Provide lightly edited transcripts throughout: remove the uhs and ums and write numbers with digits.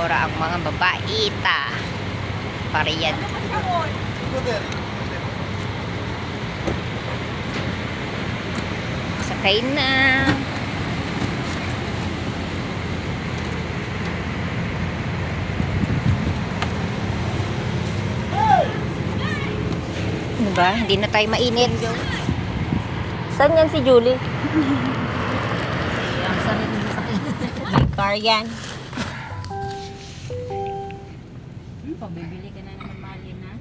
itsura ang mga babaita. Pariyan. Sakay na. Diba? Hindi na tayo mainit. Saan yan si Julie? May car yan. Pabibili ka na naman malin ha.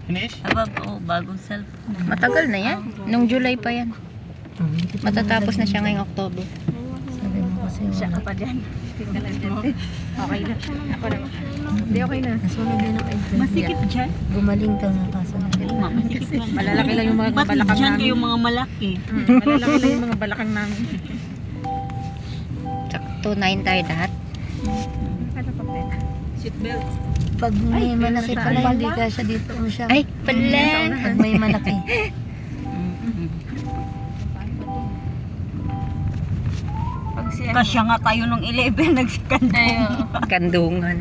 Finish? Bagong cellphone. Matagal na yan. Nung July pa yan. Matatapos na siya ngayong October. Siya ka pa dyan. Tingnan lang dyan. Okay na. Ako naman. Hindi, okay na. Nasunod din ang exam. Masikip dyan. Gumaling ka nga kaso na. Masikip lang. Malalaki lang yung mga Ba't balakang dyan namin. kayong mga malaki? Malalaki lang yung mga balakang namin. Sakto 9 tayo lahat. Seatbelt. Pag may malaki saan pala, pala? hindi ka siya dito mo siya. Ay, pala. Pag may malaki. Kasya nga tayo nung 11 nagsikanda. Kandungan.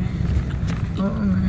Oo nga.